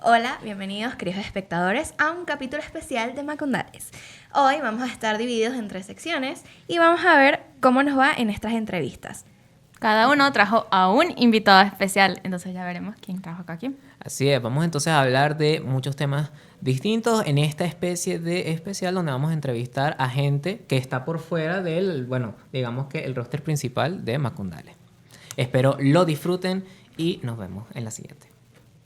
Hola, bienvenidos queridos espectadores a un capítulo especial de Macundales. Hoy vamos a estar divididos en 3 secciones y vamos a ver cómo nos va en estas entrevistas. Cada uno trajo a un invitado especial, entonces ya veremos quién trajo acá a quién. Así es, vamos entonces a hablar de muchos temas distintos en esta especie de especial donde vamos a entrevistar a gente que está por fuera del, digamos que el roster principal de Macundales. Espero lo disfruten y nos vemos en la siguiente.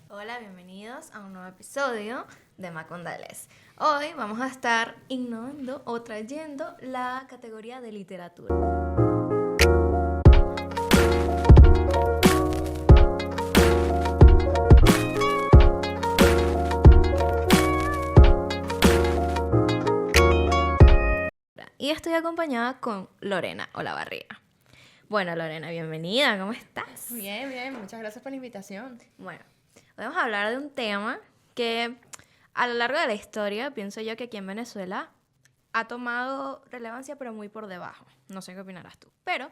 Hola, bienvenidos a un nuevo episodio de Macundales. Hoy vamos a estar innovando o trayendo la categoría de literatura. Y estoy acompañada con Lorena Olavarría. Bueno, Lorena, bienvenida, ¿cómo estás? Bien, bien, muchas gracias por la invitación. Bueno, hoy vamos a hablar de un tema que a lo largo de la historia, pienso yo que aquí en Venezuela ha tomado relevancia, pero muy por debajo. No sé qué opinarás tú. Pero,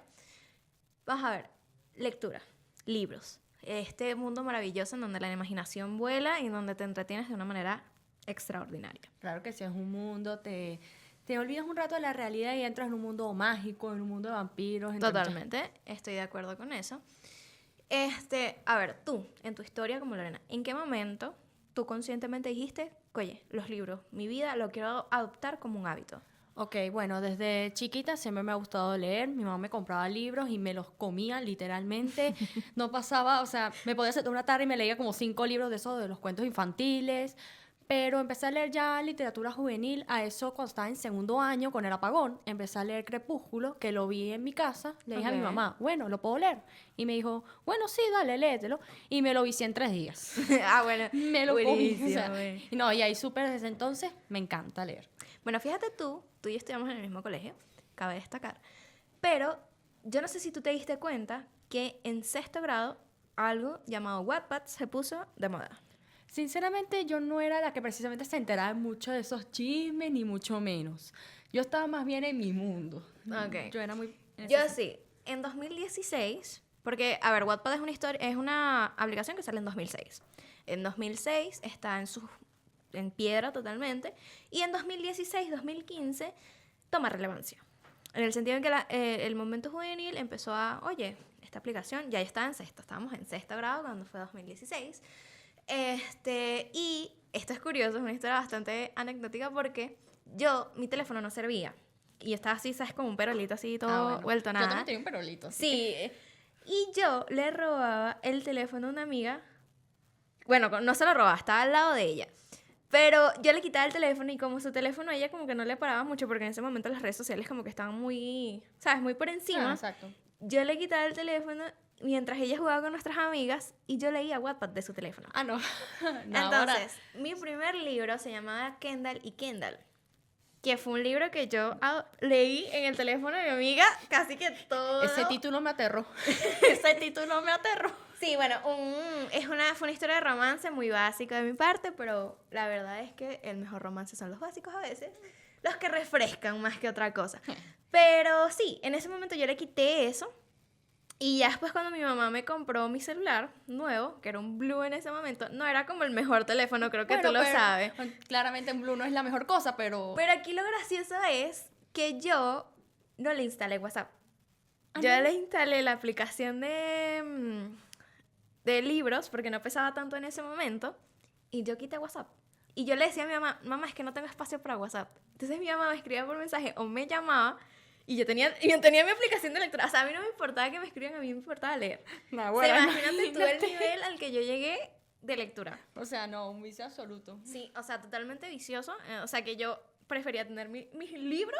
vamos a ver, lectura, libros. Este mundo maravilloso en donde la imaginación vuela y en donde te entretienes de una manera extraordinaria. Claro que sí, es un mundo, te olvidas un rato de la realidad y entras en un mundo mágico, en un mundo de vampiros. Totalmente, estoy de acuerdo con eso. A ver, tú, en tu historia como Lorena, ¿en qué momento tú conscientemente dijiste, oye, los libros, mi vida, lo quiero adoptar como un hábito? Ok, bueno, desde chiquita siempre me ha gustado leer. Mi mamá me compraba libros y me los comía literalmente. No pasaba, o sea, me podía sentar una tarde y me leía como 5 libros de esos, de los cuentos infantiles. Pero empecé a leer ya literatura juvenil, a eso cuando estaba en segundo año con el apagón. Empecé a leer Crepúsculo, que lo vi en mi casa. Le dije a mi mamá, bueno, ¿lo puedo leer? Y me dijo, bueno, sí, dale, léetelo. Y me lo vicié en 3 días. Ah, bueno, Me lo comí. O buenísimo, sea, güey. no, y ahí supe desde entonces, me encanta leer. Bueno, fíjate tú y yo estudiamos en el mismo colegio, cabe destacar, pero yo no sé si tú te diste cuenta que en 6º grado algo llamado Wattpad se puso de moda. Sinceramente, yo no era la que precisamente se enteraba mucho de esos chismes, ni mucho menos. Yo estaba más bien en mi mundo. Ok. Yo era muy... Yo sí, en 2016, porque, a ver, Wattpad es una aplicación que sale en 2006. En 2006 está en piedra totalmente, y en 2016, 2015 toma relevancia. En el sentido en que el momento juvenil empezó oye, esta aplicación ya estaba en sexto, estábamos en 6º grado cuando fue 2016. Y esto es curioso, es una historia bastante anecdótica porque mi teléfono no servía. Y estaba así, ¿sabes? Como un perolito así, todo bueno. vuelto a Yo nada. también tenía un perolito. Sí. Y yo le robaba el teléfono a una amiga. Bueno, no se lo robaba, estaba al lado de ella. Pero yo le quitaba el teléfono y como su teléfono a ella como que no le paraba mucho porque en ese momento las redes sociales como que estaban muy, ¿sabes? Muy por encima. Exacto. Yo le quitaba el teléfono mientras ella jugaba con nuestras amigas y yo leía Wattpad de su teléfono. Ah, no. No, Entonces, mi primer libro se llamaba Kendall y Kendall, que fue un libro que yo leí en el teléfono de mi amiga casi que todo. Ese título me aterró. Ese título me aterró. Sí, bueno, fue una historia de romance muy básica de mi parte, pero la verdad es que el mejor romance son los básicos a veces, los que refrescan más que otra cosa. Pero sí, en ese momento yo le quité eso. Y ya después cuando mi mamá me compró mi celular nuevo, que era un Blue en ese momento, no era como el mejor teléfono, creo que Bueno, tú lo pero, sabes. claramente en Blue no es la mejor cosa, pero... Pero aquí lo gracioso es que yo no le instalé WhatsApp. Yo no. le instalé la aplicación de libros, porque no pesaba tanto en ese momento, y yo quité WhatsApp. Y yo le decía a mi mamá, es que no tengo espacio para WhatsApp. Entonces mi mamá me escribía por mensaje o me llamaba. Y yo tenía mi aplicación de lectura. O sea, a mí no me importaba que me escriban, a mí me importaba leer. No, O sea, bueno, imagínate tú el nivel al que yo llegué de lectura. O sea, no, un vicio absoluto. Sí, o sea, totalmente vicioso. O sea, que yo prefería tener mis libros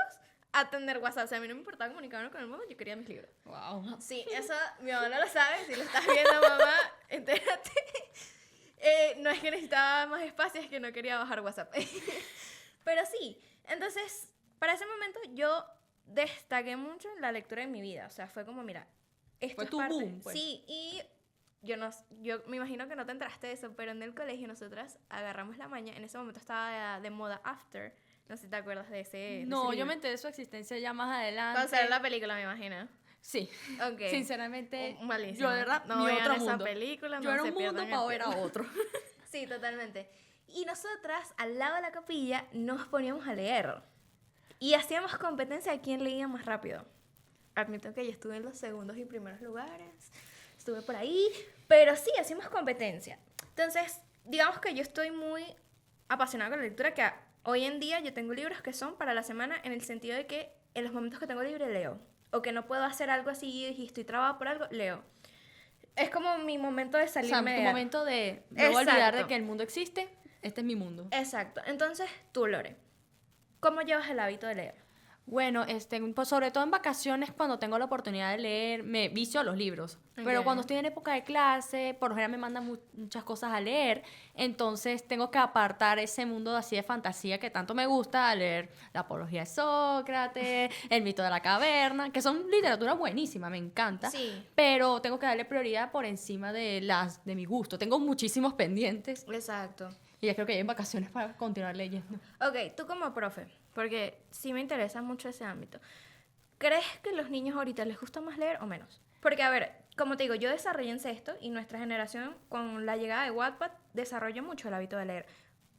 a tener WhatsApp. O sea, a mí no me importaba comunicarme con el mundo, yo quería mis libros. Wow. Sí, eso mi mamá no lo sabe. Si lo estás viendo, mamá, entérate. No es que necesitaba más espacio, es que no quería bajar WhatsApp. Pero sí, entonces, para ese momento yo destaqué mucho en la lectura en mi vida. O sea, fue como, mira, esto Fue es tu parte. boom, pues. Sí, y yo me imagino que no te enteraste de eso, pero en el colegio nosotras agarramos la maña. En ese momento estaba de moda After. No sé si te acuerdas de ese. No, ese yo me libro. enteré de su existencia ya más adelante. Cuando salió la película, me imagino. Sí. Ok. Sinceramente, Malísimo. yo de verdad, no mi vean otro esa mundo. película, Yo no era se un mundo pierdan para el ver a tiempo. otro. Sí, totalmente. Y nosotras, al lado de la capilla, nos poníamos a leer. Y hacíamos competencia de quién leía más rápido. Admito que yo estuve en los segundos y primeros lugares. Estuve por ahí. Pero sí, hacíamos competencia. Entonces, digamos que yo estoy muy apasionada con la lectura, que hoy en día yo tengo libros que son para la semana en el sentido de que en los momentos que tengo libre leo. O que no puedo hacer algo así y estoy trabada por algo, leo. Es como mi momento de O sea, salirme tu de... momento de no olvidar de Exacto. que el mundo existe, este es mi mundo. Exacto. Entonces, tú, Lore, ¿cómo llevas el hábito de leer? Bueno, pues sobre todo en vacaciones, cuando tengo la oportunidad de leer, me vicio a los libros. Pero Ok. cuando estoy en época de clase, por lo general me mandan muchas cosas a leer, entonces tengo que apartar ese mundo así de fantasía que tanto me gusta, a leer La Apología de Sócrates, El Mito de la Caverna, que son literatura buenísima, me encanta. Sí. Pero tengo que darle prioridad por encima de las de mi gusto. Tengo muchísimos pendientes Exacto. y ya creo que hay en vacaciones para continuar leyendo. Ok, tú como profe, porque sí me interesa mucho ese ámbito. ¿Crees que los niños ahorita les gusta más leer o menos? Porque, a ver, como te digo, yo desarrollé en sexto y nuestra generación, con la llegada de Wattpad, desarrolló mucho el hábito de leer.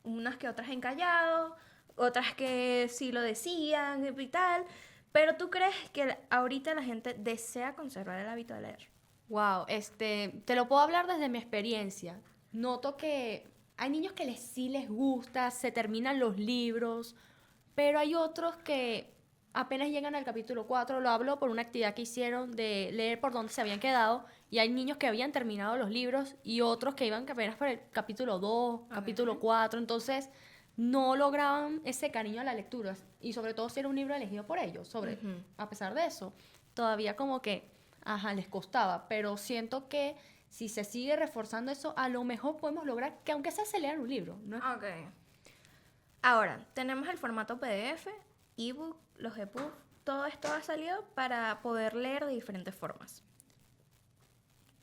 Unas que otras encallado, otras que sí lo decían y tal. Pero ¿tú crees que ahorita la gente desea conservar el hábito de leer? Wow, te lo puedo hablar desde mi experiencia. Noto que hay niños que sí les gusta, se terminan los libros, pero hay otros que apenas llegan al capítulo 4. Lo hablo por una actividad que hicieron de leer por donde se habían quedado, y hay niños que habían terminado los libros y otros que iban apenas por el capítulo 2, capítulo 4, entonces no lograban ese cariño a la lectura, y sobre todo si era un libro elegido por ellos, a pesar de eso, todavía como que, les costaba, pero siento que si se sigue reforzando eso, a lo mejor podemos lograr que aunque sea se lean un libro, ¿no? Ok. Ahora, tenemos el formato PDF, ebook, los EPUB, todo esto ha salido para poder leer de diferentes formas.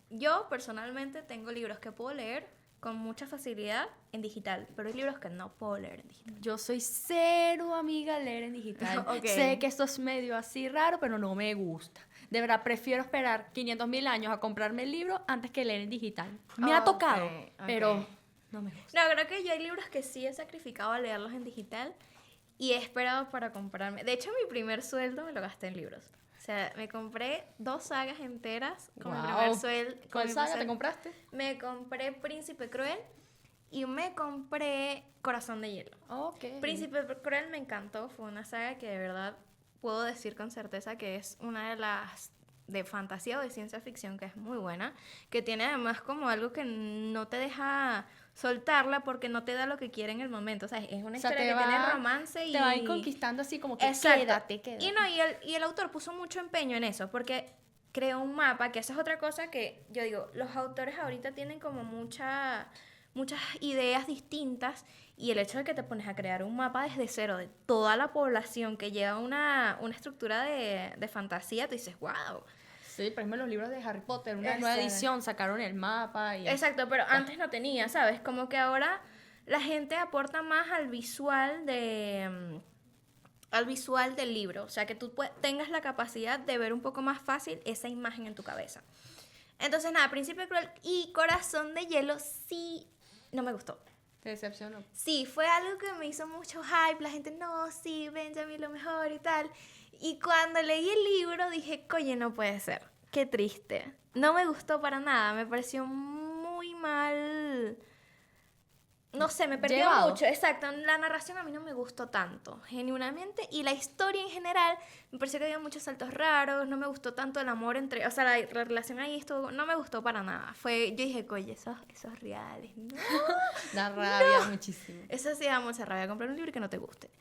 Yo personalmente tengo libros que puedo leer con mucha facilidad en digital, pero hay libros que no puedo leer en digital. Yo soy cero amiga de leer en digital. Ok. Sé que esto es medio así raro, pero no me gusta. De verdad, prefiero esperar 500.000 años a comprarme el libro antes que leer en digital. Me ha Ok, tocado, ok. pero no me gusta. No, creo que yo hay libros que sí he sacrificado a leerlos en digital y he esperado para comprarme. De hecho, mi primer sueldo me lo gasté en libros. O sea, me compré 2 sagas enteras con mi primer Guau. sueldo. ¿Cuál saga te compraste? Me compré Príncipe Cruel y me compré Corazón de Hielo. Ok. Príncipe Cruel me encantó, fue una saga que de verdad puedo decir con certeza que es una de las de fantasía o de ciencia ficción que es muy buena, que tiene además como algo que no te deja soltarla porque no te da lo que quiere en el momento, o sea, es una O sea, historia que tiene romance y... te va a ir conquistando así como que Exacto. quédate. Y no, y el autor puso mucho empeño en eso, porque creó un mapa, que esa es otra cosa que yo digo, los autores ahorita tienen como muchas ideas distintas, y el hecho de que te pones a crear un mapa desde cero de toda la población que lleva una estructura de fantasía, tú dices, wow. Sí, por ejemplo, los libros de Harry Potter, una nueva Exacto. edición, sacaron el mapa y... Exacto, pero antes no tenía, ¿sabes? Como que ahora la gente aporta más al visual del libro, o sea, que tú tengas la capacidad de ver un poco más fácil esa imagen en tu cabeza. Entonces, nada, Príncipe Cruel y Corazón de Hielo sí no me gustó. Te decepcionó. Sí, fue algo que me hizo mucho hype, la gente, no, sí, Benjamin lo mejor y tal. Y cuando leí el libro dije, coño, no puede ser, qué triste. No me gustó para nada, me pareció muy mal. No sé, me perdió Llevado. mucho, exacto. La narración a mí no me gustó tanto, genuinamente. Y la historia en general, me pareció que había muchos saltos raros, no me gustó tanto el amor entre... O sea, la relación ahí esto no me gustó para nada. Yo dije, oye, esos reales, no. Da rabia muchísimo. Eso sí da mucha rabia, comprar un libro que no te guste.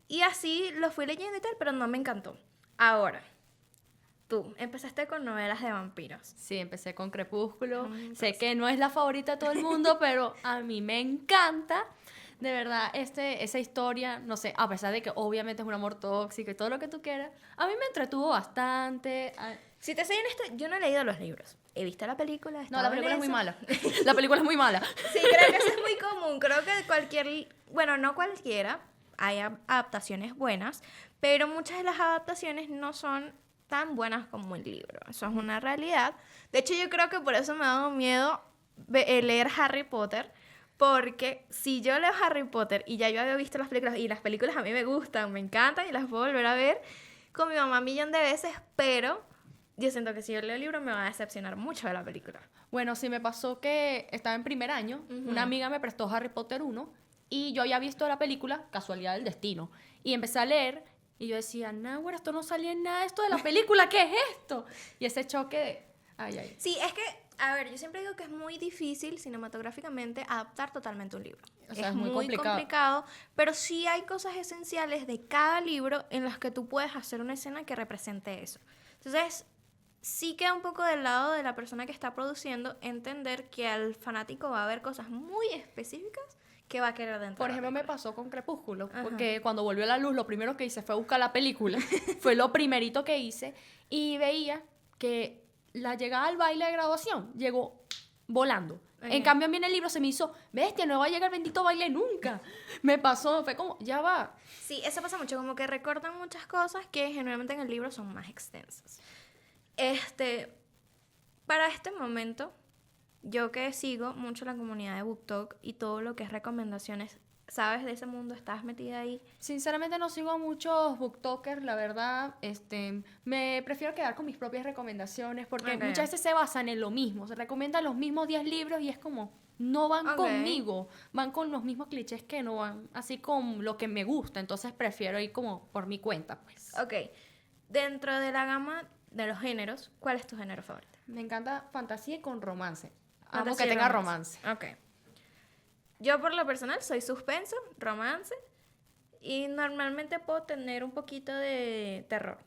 Y así lo fui leyendo y tal, pero no me encantó. Ahora, tú empezaste con novelas de vampiros. Sí, empecé con Crepúsculo. Sé que no es la favorita de todo el mundo, pero a mí me encanta. De verdad, esa historia, no sé, a pesar de que obviamente es un amor tóxico y todo lo que tú quieras, a mí me entretuvo bastante. Si te soy honesta, yo no he leído los libros. He visto la película. he No, estado la en película es muy eso. mala. La película es muy mala. Sí, creo que eso es muy común. Creo que bueno, no cualquiera, hay adaptaciones buenas, pero muchas de las adaptaciones no son tan buenas como el libro. Eso es una realidad. De hecho, yo creo que por eso me ha dado miedo leer Harry Potter, porque si yo leo Harry Potter y ya yo había visto las películas, y las películas a mí me gustan, me encantan y las puedo volver a ver con mi mamá 1.000.000 de veces, pero yo siento que si yo leo el libro me va a decepcionar mucho de la película. Bueno, sí me pasó que estaba en primer año, una amiga me prestó Harry Potter 1 y yo había visto la película, casualidad del destino, y empecé a leer y yo decía, no, bueno, esto no salía en nada de esto de la película, ¿qué es esto? Y ese choque de, ay, ay. Sí, es que, a ver, yo siempre digo que es muy difícil cinematográficamente adaptar totalmente un libro. O sea, es es muy muy complicado. complicado, pero sí hay cosas esenciales de cada libro en las que tú puedes hacer una escena que represente eso. Entonces, sí queda un poco del lado de la persona que está produciendo entender que al fanático va a haber cosas muy específicas que va a querer dentro Por de la ejemplo, me película. pasó con Crepúsculo, Ajá. porque cuando volvió la luz, lo primero que hice fue buscar la película, fue lo primerito que hice, y veía que la llegada al baile de graduación llegó volando. En Ok. cambio, a mí en el libro se me hizo, bestia, no va a llegar el bendito baile nunca. Me pasó, fue como, ya va. Sí, eso pasa mucho, como que recortan muchas cosas que generalmente en el libro son más extensas. Para este momento, yo que sigo mucho la comunidad de BookTok y todo lo que es recomendaciones, ¿sabes de ese mundo? ¿Estás metida ahí? Sinceramente no sigo a muchos booktokers, la verdad, me prefiero quedar con mis propias recomendaciones porque Ok. muchas veces se basan en lo mismo, se recomiendan los mismos 10 libros y es como, no van Ok. conmigo, van con los mismos clichés que no van así con lo que me gusta, entonces prefiero ir como por mi cuenta, pues. Ok. Dentro de la gama de los géneros, ¿cuál es tu género favorito? Me encanta fantasía con romance, amo Fantasía que y tenga romance. Ok. Yo por lo personal soy suspenso, romance y normalmente puedo tener un poquito de terror.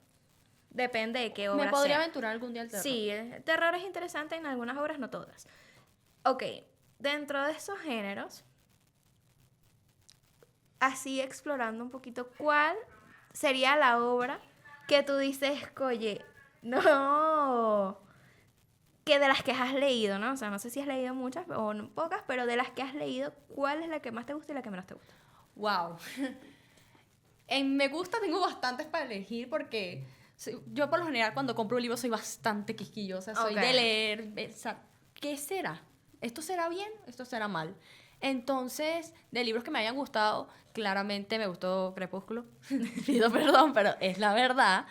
Depende de qué obra Me podría sea. aventurar algún día al terror. Sí, el terror es interesante en algunas obras, no todas. Ok, dentro de esos géneros, así explorando un poquito, ¿cuál sería la obra que tú dices, oye, no, que de las que has leído, ¿no? O sea, no sé si has leído muchas o pocas, pero de las que has leído, ¿cuál es la que más te gusta y la que menos te gusta? Wow. En me gusta tengo bastantes para elegir porque yo por lo general cuando compro un libro soy bastante quisquillosa, soy Ok. de leer, pensar, ¿qué será? ¿Esto será bien? ¿Esto será mal? Entonces, de libros que me hayan gustado, claramente me gustó Crepúsculo. Pido perdón, pero es la verdad.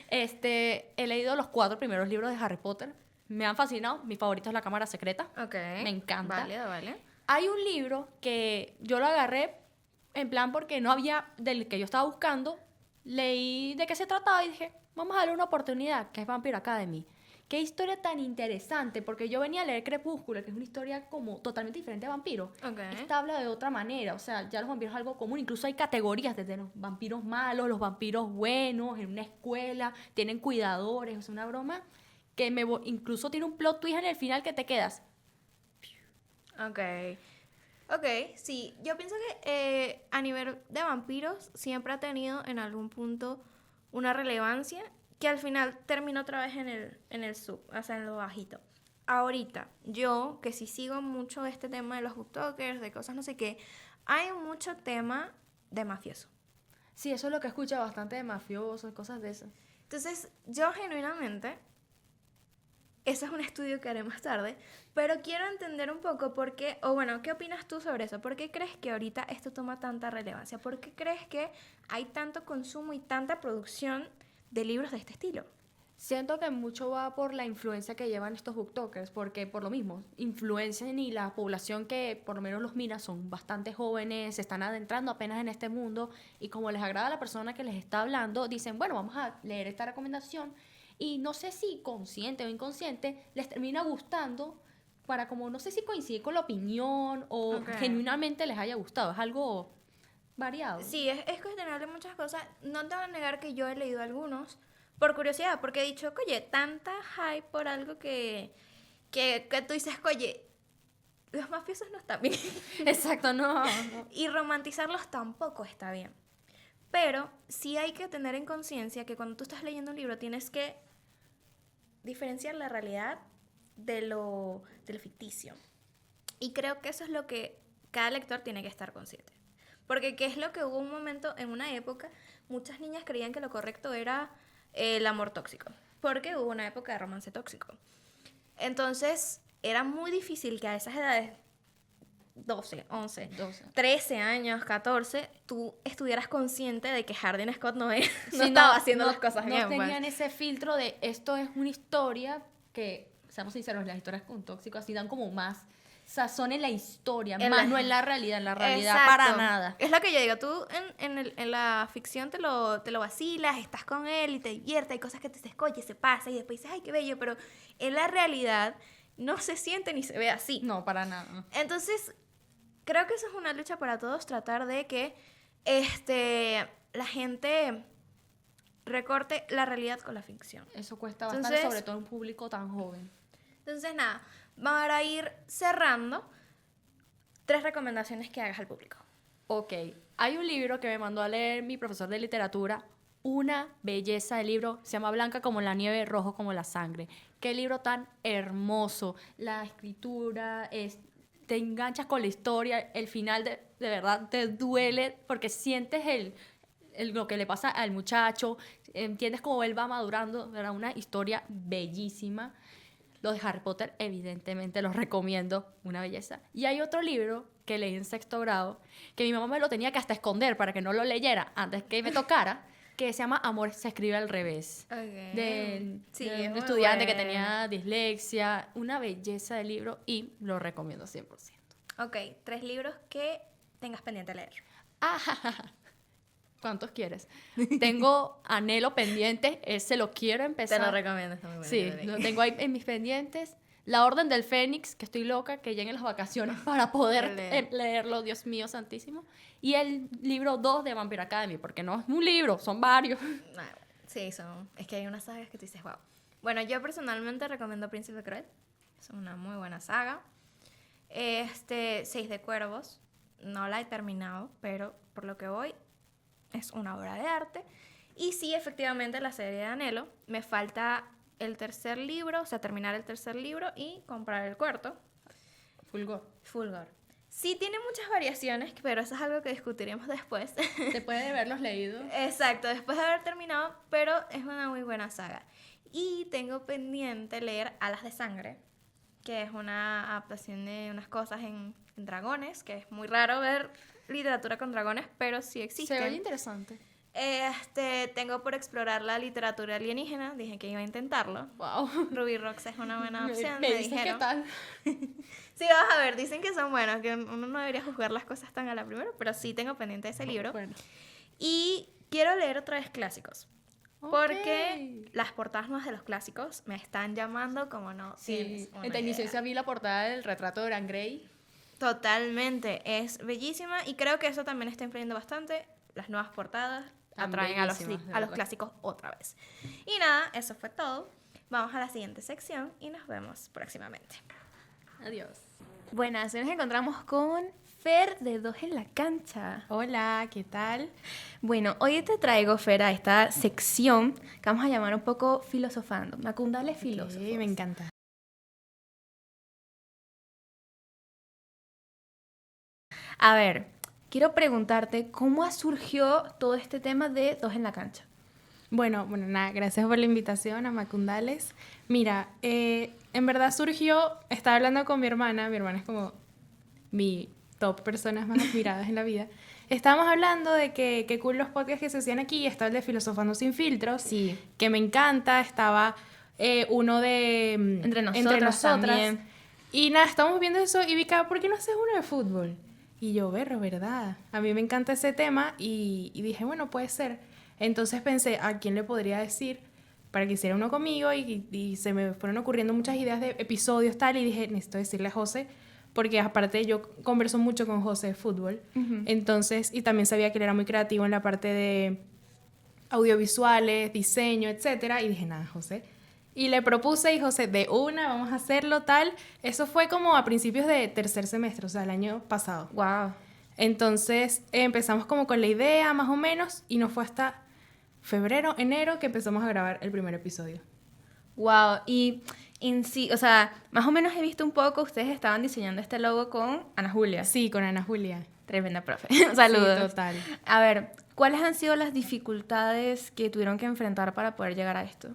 He leído los 4 primeros libros de Harry Potter. Me han fascinado. Mi favorito es La Cámara Secreta. Ok. Me encanta. Válido, vale. Hay un libro que yo lo agarré en plan porque no había del que yo estaba buscando. Leí de qué se trataba y dije, vamos a darle una oportunidad, que es Vampire Academy. Qué historia tan interesante, porque yo venía a leer Crepúsculo, que es una historia como totalmente diferente a vampiros. Ok. Esta habla de otra manera, o sea, ya los vampiros es algo común, incluso hay categorías desde los vampiros malos, los vampiros buenos, en una escuela, tienen cuidadores, o sea, una broma que incluso tiene un plot twist en el final que te quedas. Ok. Ok, sí. Yo pienso que a nivel de vampiros siempre ha tenido en algún punto una relevancia que al final termina otra vez en el sub, o sea, en lo bajito. Ahorita, yo que sí sigo mucho este tema de los booktokers, de cosas no sé qué, hay mucho tema de mafioso. Sí, eso es lo que escucha bastante de mafiosos, cosas de esas. Entonces, yo genuinamente, eso es un estudio que haré más tarde, pero quiero entender un poco por qué, o bueno, ¿qué opinas tú sobre eso? ¿Por qué crees que ahorita esto toma tanta relevancia? ¿Por qué crees que hay tanto consumo y tanta producción de libros de este estilo? Siento que mucho va por la influencia que llevan estos booktokers, porque por lo mismo, influencian y la población que por lo menos los mira son bastante jóvenes, se están adentrando apenas en este mundo y como les agrada a la persona que les está hablando, dicen, bueno, vamos a leer esta recomendación y no sé si consciente o inconsciente les termina gustando para como no sé si coincide con la opinión o Ok. genuinamente les haya gustado, es algo variado. Sí, es cuestionable muchas cosas. No te voy a negar que yo he leído algunos por curiosidad, porque he dicho, oye, tanta hype por algo que tú dices, oye, los mafiosos no están bien. Exacto, no, no. Y romantizarlos tampoco está bien. Pero sí hay que tener en conciencia que cuando tú estás leyendo un libro tienes que diferenciar la realidad de lo ficticio. Y creo que eso es lo que cada lector tiene que estar consciente. Porque qué es lo que hubo un momento, en una época, muchas niñas creían que lo correcto era el amor tóxico. Porque hubo una época de romance tóxico. Entonces, era muy difícil que a esas edades, 12, 11, 12. 13 años, 14, tú estuvieras consciente de que Hardin Scott no Sí, estaba haciendo las cosas no bien. pues. tenían ese filtro de esto es una historia que, seamos sinceros, las historias con tóxicos así dan como más sazón en la historia, En más la- no en la realidad. En la realidad Exacto. para nada. Es lo que yo digo, tú en la ficción te lo vacilas, estás con él y te diviertes, hay cosas que te dices, oye, se pasa, y después dices, ay, qué bello, pero en la realidad no se siente ni se ve así. No, para nada. Entonces, creo que eso es una lucha para todos, tratar de que la gente recorte la realidad con la ficción. Eso cuesta bastante, Entonces- sobre todo en un público tan joven. Entonces, nada, vamos a ir cerrando 3 recomendaciones que hagas al público. Ok, hay un libro que me mandó a leer mi profesor de literatura, una belleza de libro, se llama Blanca como la nieve, rojo como la sangre. Qué libro tan hermoso, la escritura, te enganchas con la historia, el final de verdad te duele porque sientes lo que le pasa al muchacho, entiendes cómo él va madurando, era una historia bellísima. Los de Harry Potter, evidentemente, los recomiendo, una belleza. Y hay otro libro que leí en 6º grado, que mi mamá me lo tenía que hasta esconder para que no lo leyera antes que me tocara, que se llama Amor se escribe al revés. Sí, De es un muy estudiante que bueno. tenía dislexia, una belleza de libro y lo recomiendo 100%. Ok, 3 libros que tengas pendiente leer. ¿Cuántos quieres? Tengo Anhelo pendiente, ese lo quiero empezar. recomiendo, está muy bueno. Sí, lo tengo ahí en mis pendientes. La Orden del Fénix, que estoy loca, que lleguen las vacaciones para poder leerlo, Dios mío santísimo. Y el libro 2 de Vampire Academy, porque no es un libro, son varios. Sí, es que hay unas sagas que tú dices, wow. Bueno, yo personalmente recomiendo Príncipe Cruel. Es una muy buena saga. 6 de Cuervos. No la he terminado, pero por lo que voy, es una obra de arte. Y sí, efectivamente, la serie de Anhelo. Me falta el 3er libro, o sea, terminar el 3er libro y comprar el 4º. Fulgor. Sí tiene muchas variaciones, pero eso es algo que discutiremos después. Después de haberlos leído. Exacto, después de haber terminado, pero es una muy buena saga. Y tengo pendiente leer Alas de Sangre, que es una adaptación de unas cosas en dragones, que es muy raro ver literatura con dragones, pero sí existe. Se oye interesante. Tengo por explorar la literatura alienígena, dije que iba a intentarlo. Wow. Ruby Rocks es una buena opción, Me me dices dijeron. qué tal. Sí, vas a ver, dicen que son buenos, que uno no debería juzgar las cosas tan a la primera, pero sí tengo pendiente ese libro. Bueno. Y quiero leer otra vez clásicos. Porque Ok. las portadas nuevas de los clásicos me están llamando como no Sí, tienes una en Tecnicencia idea. vi la portada del retrato de Dorian Gray. Totalmente, es bellísima y creo que eso también está influyendo bastante. Las nuevas portadas Están atraen a los bellísimas, de a los verdad. clásicos otra vez. Y nada, eso fue todo. Vamos a la siguiente sección y nos vemos próximamente. Adiós. Buenas, hoy nos encontramos con Fer de Dos en la Cancha. Hola, ¿qué tal? Bueno, hoy te traigo, Fer, a esta sección que vamos a llamar un poco filosofando. Macundales filósofos. Sí, me encanta. A ver, quiero preguntarte cómo surgió todo este tema de Dos en la Cancha. Bueno, nada, gracias por la invitación a Macundales. Mira, en verdad surgió, estaba hablando con mi hermana es como mi top personas más admiradas en la vida. Estábamos hablando de que cool los podcasts que se hacían aquí, estaba el de Filosofando sin filtros, Sí. que me encanta, estaba uno de Entre nosotras también. Y nada, estábamos viendo eso y vi que, ¿por qué no haces uno de fútbol? Y yo, ¿verdad? A mí me encanta ese tema y dije, bueno, puede ser. Entonces pensé, ¿a quién le podría decir para que hiciera uno conmigo? Y se me fueron ocurriendo muchas ideas de episodios tal y dije, necesito decirle a José, porque aparte yo converso mucho con José de fútbol. Entonces, y también sabía que él era muy creativo en la parte de audiovisuales, diseño, etcétera. Y dije, nada, José. Y le propuse y José, de una, vamos a hacerlo tal. Eso fue como a principios de 3er semestre, o sea, el año pasado. Wow. Entonces empezamos como con la idea más o menos y no fue hasta febrero, enero que empezamos a grabar el primer episodio. Wow. Y en sí, o sea, más o menos he visto un poco, ustedes estaban diseñando este logo con Ana Julia. Sí, con Ana Julia. Tremenda profe. Saludos. Sí, total. A ver, ¿cuáles han sido las dificultades que tuvieron que enfrentar para poder llegar a esto?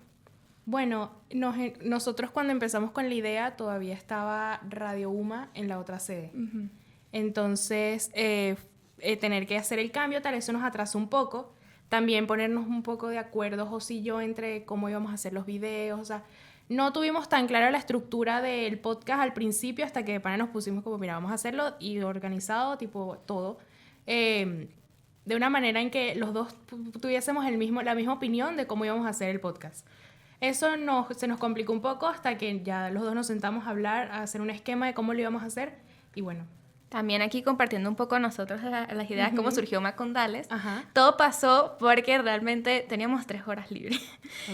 Bueno, nosotros cuando empezamos con la idea todavía estaba Radio UMA en la otra sede. Entonces, tener que hacer el cambio, tal, eso nos atrasó un poco. También ponernos un poco de acuerdo, José y yo, entre cómo íbamos a hacer los videos. O sea, no tuvimos tan clara la estructura del podcast al principio hasta que de pana nos pusimos como, mira, vamos a hacerlo y organizado, tipo, todo. De una manera en que los dos tuviésemos la misma opinión de cómo íbamos a hacer el podcast. Eso se nos complicó un poco hasta que ya los dos nos sentamos a hablar, a hacer un esquema de cómo lo íbamos a hacer y bueno. También aquí compartiendo un poco nosotros las ideas, cómo surgió Macondales. Ajá. Todo pasó porque realmente teníamos 3 horas libres.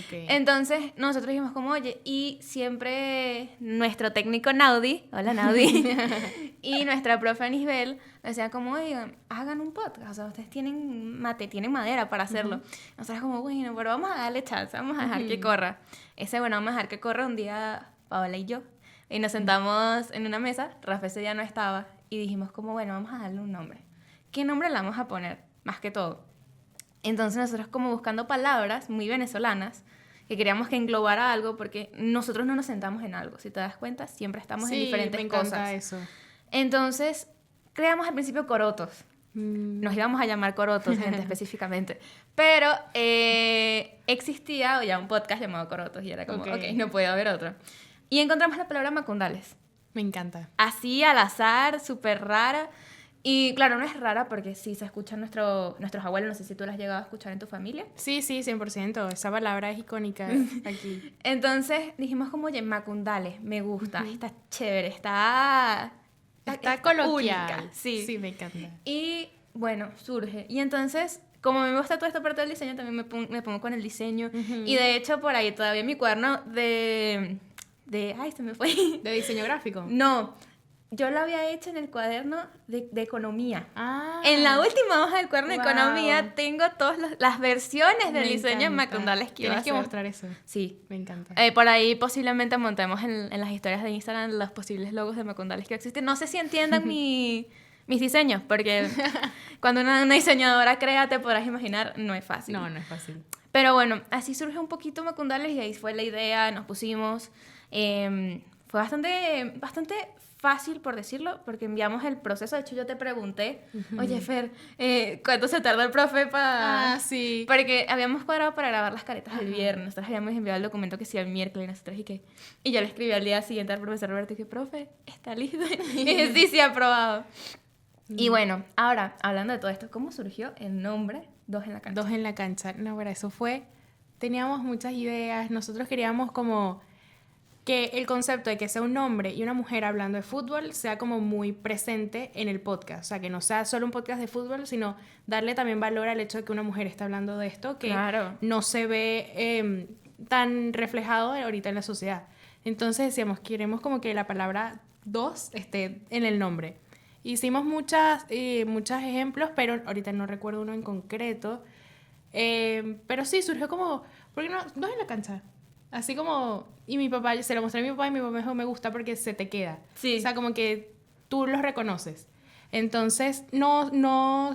Okay. Entonces nosotros dijimos como, oye, y siempre nuestro técnico Naudi, hola Naudi, y nuestra profe Anisbel decían como, oigan, hagan un podcast, o sea, ustedes tienen madera para hacerlo. Nosotros como, bueno, pero vamos a darle chance, vamos a dejar que corra. Bueno, vamos a dejar que corra un día Paola y yo. Y nos sentamos en una mesa, Rafa ese día no estaba, y dijimos como, bueno, vamos a darle un nombre. ¿Qué nombre le vamos a poner? Más que todo. Entonces nosotros como buscando palabras muy venezolanas, que queríamos que englobara algo, porque nosotros no nos sentamos en algo. Si te das cuenta, siempre estamos en diferentes me encanta cosas. eso. Entonces, creamos al principio Corotos. Nos íbamos a llamar Corotos, gente, específicamente. Pero existía ya un podcast llamado Corotos, y era como, ok, no puede haber otro. Y encontramos la palabra Macondales. Me encanta. Así al azar, súper rara. Y claro, no es rara porque sí se escuchan nuestros abuelos. No sé si tú las has llegado a escuchar en tu familia. Sí, 100%. Esa palabra es icónica aquí. Entonces dijimos como, oye, Macondales, me gusta, está chévere, está coloquial. única. Sí, me encanta. Y bueno, surge. Y entonces, como me gusta toda esta parte del diseño, también me pongo con el diseño. Y de hecho, por ahí todavía mi cuaderno ay, se me fue. ¿De diseño gráfico? No, yo lo había hecho en el cuaderno de economía. Ah. En la última hoja del cuaderno de Wow. economía tengo todas las versiones del Me diseño en encanta. Macondales que iba a Tienes que hacer. mostrar eso. Sí. Me encanta. Por ahí posiblemente montemos en las historias de Instagram los posibles logos de Macondales que existen. No sé si entiendan mis diseños, porque cuando una diseñadora crea, te podrás imaginar, no es fácil. No es fácil. Pero bueno, así surge un poquito Macondales y ahí fue la idea, nos pusimos. Fue bastante fácil, por decirlo, porque enviamos el proceso. De hecho, yo te pregunté, oye, Fer, ¿cuánto se tardó el profe para...? Ah, sí. Porque habíamos cuadrado para grabar las caretas el viernes. Nosotros habíamos enviado el documento que sí el miércoles, nosotros y yo le escribí al día siguiente al profesor Roberto y dije, profe, ¿está listo? Y dije, sí, aprobado. Y bueno, ahora, hablando de todo esto, ¿cómo surgió el nombre Dos en la Cancha? 2 en la cancha. No, pero eso fue... Teníamos muchas ideas. Nosotros queríamos como que el concepto de que sea un hombre y una mujer hablando de fútbol sea como muy presente en el podcast. O sea, que no sea solo un podcast de fútbol, sino darle también valor al hecho de que una mujer está hablando de esto, que Claro. no se ve tan reflejado ahorita en la sociedad. Entonces decíamos, queremos como que la palabra dos esté en el nombre. Hicimos muchos ejemplos, pero ahorita no recuerdo uno en concreto. Pero sí, surgió como, ¿por qué no? Dos en la cancha. Así como, y mi papá, se lo mostré a mi papá y mi papá me dijo, me gusta porque se te queda. Sí. O sea, como que tú los reconoces. Entonces, no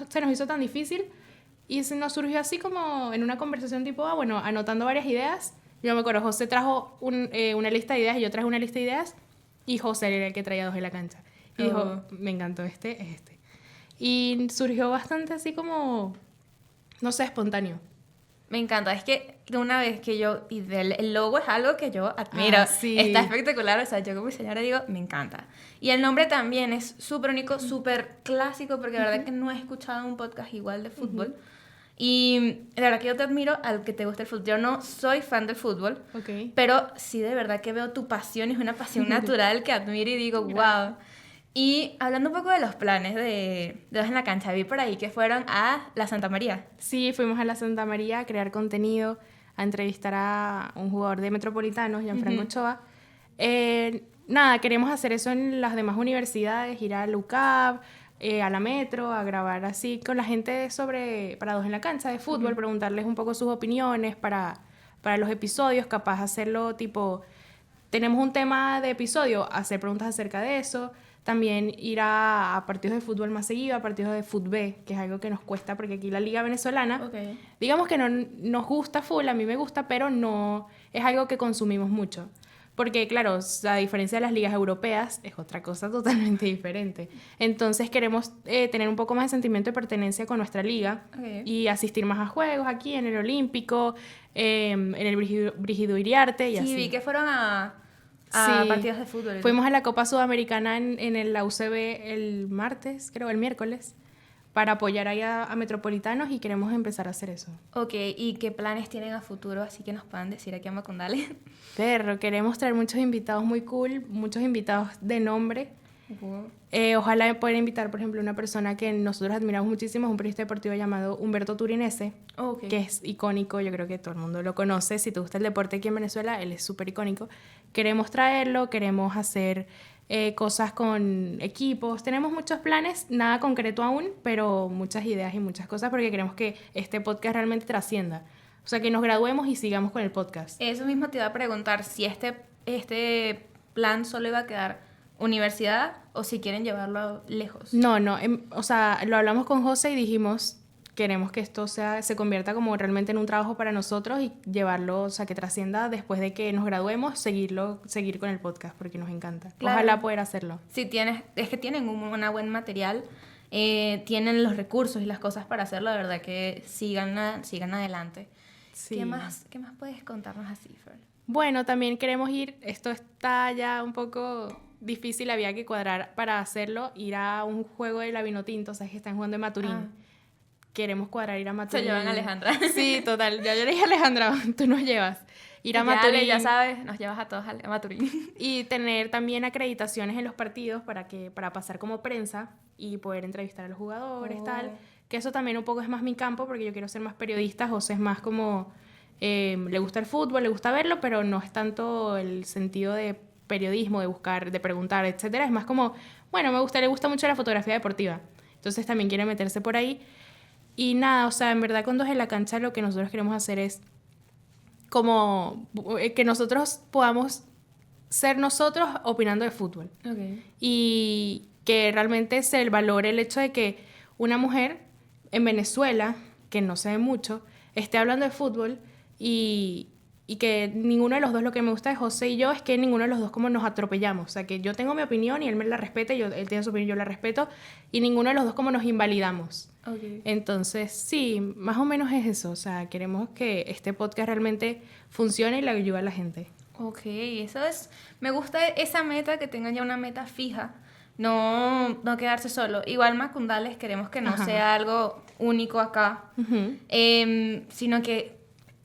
se nos hizo tan difícil y se nos surgió así como en una conversación tipo, bueno, anotando varias ideas. Yo me acuerdo, José trajo una lista de ideas y yo traje una lista de ideas y José era el que traía dos en la cancha. Y dijo, me encantó este. Y surgió bastante así como, no sé, espontáneo. Me encanta, es que una vez que el logo es algo que yo admiro, Sí. está espectacular, o sea, yo como diseñadora digo, me encanta. Y el nombre también es súper único, súper clásico, porque la verdad que no he escuchado un podcast igual de fútbol. Y la verdad que yo te admiro al que te gusta el fútbol. Yo no soy fan del fútbol, Ok. pero sí de verdad que veo tu pasión, es una pasión natural que admiro y digo, wow. Y hablando un poco de los planes de Dos en la Cancha, vi por ahí que fueron a la Santa María. Sí, fuimos a la Santa María a crear contenido, a entrevistar a un jugador de Metropolitanos, Gianfranco Ochoa. Nada, queremos hacer eso en las demás universidades, ir a LUCAP, a la Metro, a grabar así con la gente para Dos en la Cancha de fútbol, preguntarles un poco sus opiniones para los episodios, capaz hacerlo tipo, tenemos un tema de episodio, hacer preguntas acerca de eso. También ir a partidos de fútbol más seguido, a partidos de fútbol, que es algo que nos cuesta porque aquí la liga venezolana, digamos que no nos gusta full, a mí me gusta, pero no es algo que consumimos mucho. Porque, claro, a diferencia de las ligas europeas, es otra cosa totalmente diferente. Entonces queremos tener un poco más de sentimiento de pertenencia con nuestra liga y asistir más a juegos aquí, en el Olímpico, en el Brígido Iriarte y Sí, así. vi que fueron a Sí. partidos de fútbol. Fuimos a la Copa Sudamericana en la UCB el martes, creo, el miércoles, para apoyar ahí a Metropolitanos y queremos empezar a hacer eso. Ok, ¿y qué planes tienen a futuro? Así que nos puedan decir aquí a Macondales. Perro, queremos traer muchos invitados muy cool, muchos invitados de nombre. Ojalá puedan invitar, por ejemplo, una persona que nosotros admiramos muchísimo, es un periodista deportivo llamado Humberto Turinese, Ok. que es icónico, yo creo que todo el mundo lo conoce. Si te gusta el deporte aquí en Venezuela, él es súper icónico. Queremos traerlo, queremos hacer cosas con equipos. Tenemos muchos planes, nada concreto aún, pero muchas ideas y muchas cosas porque queremos que este podcast realmente trascienda. O sea, que nos graduemos y sigamos con el podcast. Eso mismo te iba a preguntar si este plan solo iba a quedar universidad o si quieren llevarlo lejos. No, o sea, lo hablamos con José y dijimos, queremos que esto se convierta como realmente en un trabajo para nosotros y llevarlo, o sea, que trascienda después de que nos graduemos, seguir con el podcast porque nos encanta. Claro. Ojalá poder hacerlo. Si es que tienen un buen material, tienen los recursos y las cosas para hacerlo, de verdad que sigan adelante. Sí. ¿Qué más puedes contarnos así, Fer? Bueno, también queremos ir, esto está ya un poco difícil, había que cuadrar para hacerlo, ir a un juego de la Vinotinto, o sea, que están jugando en Maturín. Ah. Queremos cuadrar ir a Maturín. Se llevan a Alejandra. Sí, total, ya yo le dije a Alejandra, tú nos llevas. Ir a Maturín. Ya sabes, nos llevas a todos a Maturín. Y tener también acreditaciones en los partidos para pasar como prensa y poder entrevistar a los jugadores, tal. Que eso también un poco es más mi campo porque yo quiero ser más periodista. José es más como, le gusta el fútbol, le gusta verlo, pero no es tanto el sentido de periodismo, de buscar, de preguntar, etcétera. Es más como, bueno, le gusta mucho la fotografía deportiva. Entonces también quiere meterse por ahí. Y nada, o sea, en verdad con Dos en la Cancha lo que nosotros queremos hacer es como que nosotros podamos ser nosotros opinando de fútbol. Okay. Y que realmente se valore el hecho de que una mujer en Venezuela, que no se ve mucho, esté hablando de fútbol y que ninguno de los dos, lo que me gusta de José y yo es que ninguno de los dos como nos atropellamos. O sea, que yo tengo mi opinión y él me la respeta, él tiene su opinión y yo la respeto, y ninguno de los dos como nos invalidamos. Okay. Entonces, sí, más o menos es eso. O sea, queremos que este podcast realmente funcione y le ayude a la gente. Ok, eso es... Me gusta esa meta, que tengan ya una meta fija. No quedarse solo. Igual Macundales queremos que no Ajá. sea algo único acá, sino que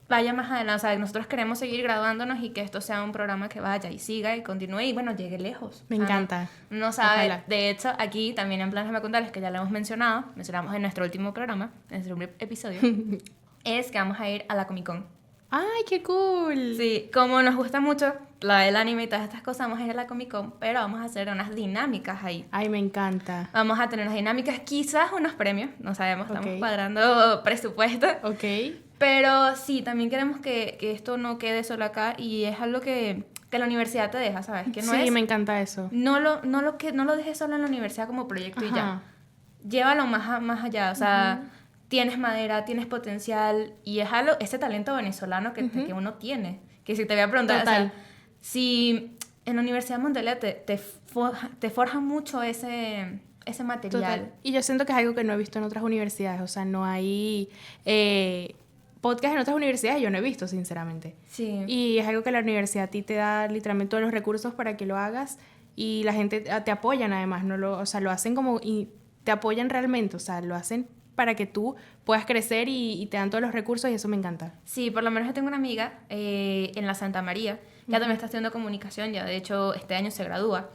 vaya más adelante. O sea, nosotros queremos seguir graduándonos y que esto sea un programa que vaya y siga y continúe y, bueno, llegue lejos. Me O sea, encanta. No sabe. Ojalá. De hecho, aquí también en Planes Macundales, que ya lo hemos mencionamos en nuestro último programa, en nuestro primer episodio, es que vamos a ir a la Comic Con. ¡Ay, qué cool! Sí, como nos gusta mucho la del anime y todas estas cosas, vamos a ir a la Comic Con, pero vamos a hacer unas dinámicas ahí. Ay, me encanta. Vamos a tener unas dinámicas, quizás unos premios, no sabemos, estamos Ok. cuadrando presupuesto. Ok. Pero sí, también queremos que esto no quede solo acá y es algo que la universidad te deja, ¿sabes? Que no sí, es, me encanta eso. no lo dejes solo en la universidad como proyecto y ya. Ajá. Llévalo más allá, o sea, tienes madera, tienes potencial y es algo, ese talento venezolano que uno tiene. Que si te voy a preguntar, o Total. sea, si en la Universidad de Montella te forja mucho ese material. Total. Y yo siento que es algo que no he visto en otras universidades. O sea, no hay podcast en otras universidades, yo no he visto, sinceramente. Sí. Y es algo que la universidad a ti te da literalmente todos los recursos para que lo hagas y la gente te apoyan además, o sea, lo hacen como y te apoyan realmente, o sea, lo hacen para que tú puedas crecer y te dan todos los recursos y eso me encanta. Sí, por lo menos yo tengo una amiga en la Santa María, ya también está estudiando comunicación, ya de hecho este año se gradúa,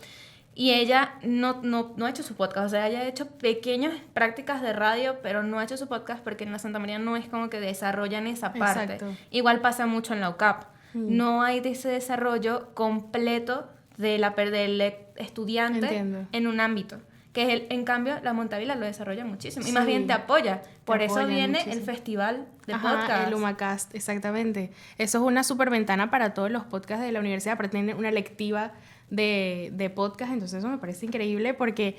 y ella no ha hecho su podcast, o sea, ella ha hecho pequeñas prácticas de radio, pero no ha hecho su podcast porque en la Santa María no es como que desarrollan esa parte. Exacto. Igual pasa mucho en la UCAP, no hay ese desarrollo completo del estudiante Entiendo. en un ámbito. Que en cambio la Montavila lo desarrolla muchísimo y Sí. más bien te apoya. Por eso apoyan viene muchísimo. el festival de Ajá, podcast. el UMACast, exactamente. Eso es una súper ventana para todos los podcasts de la universidad, para tener una lectiva de podcast, entonces eso me parece increíble porque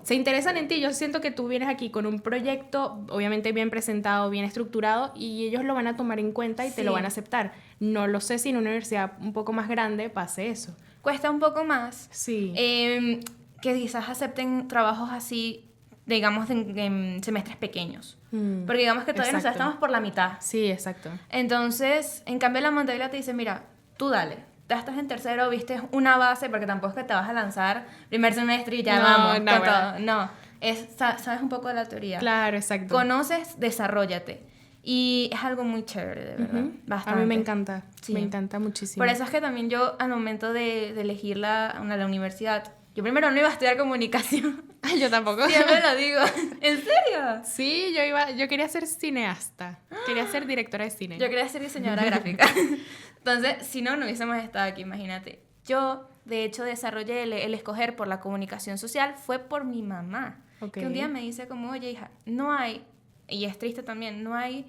se interesan en ti. Yo siento que tú vienes aquí con un proyecto, obviamente bien presentado, bien estructurado, y ellos lo van a tomar en cuenta y te lo Sí. van a aceptar. No lo sé si en una universidad un poco más grande pase eso. Cuesta un poco más. Sí. Que quizás acepten trabajos así, digamos, en semestres pequeños. Porque digamos que todavía nosotros Exacto. estamos por la mitad. Sí, exacto. Entonces, en cambio, la Montabilidad te dice, mira, tú dale. Ya estás en tercero, viste una base, porque tampoco es que te vas a lanzar primer semestre y ya No, vamos no, con ¿verdad? todo. No, sabes un poco de la teoría. Claro, exacto. Conoces, desarróllate. Y es algo muy chévere, de verdad. Ujú. Bastante. A mí me encanta. Sí. Me encanta muchísimo. Por eso es que también yo, al momento de elegir la universidad, yo primero no iba a estudiar comunicación. Ay, yo tampoco. Siempre lo digo. ¿En serio? Sí, yo quería ser cineasta. Quería ser directora de cine. Yo quería ser diseñadora gráfica. Entonces, si no, no hubiésemos estado aquí, imagínate. Yo, de hecho, desarrollé el escoger por la comunicación social fue por mi mamá. Ok. Que un día me dice como, oye, hija, no hay, y es triste también, no hay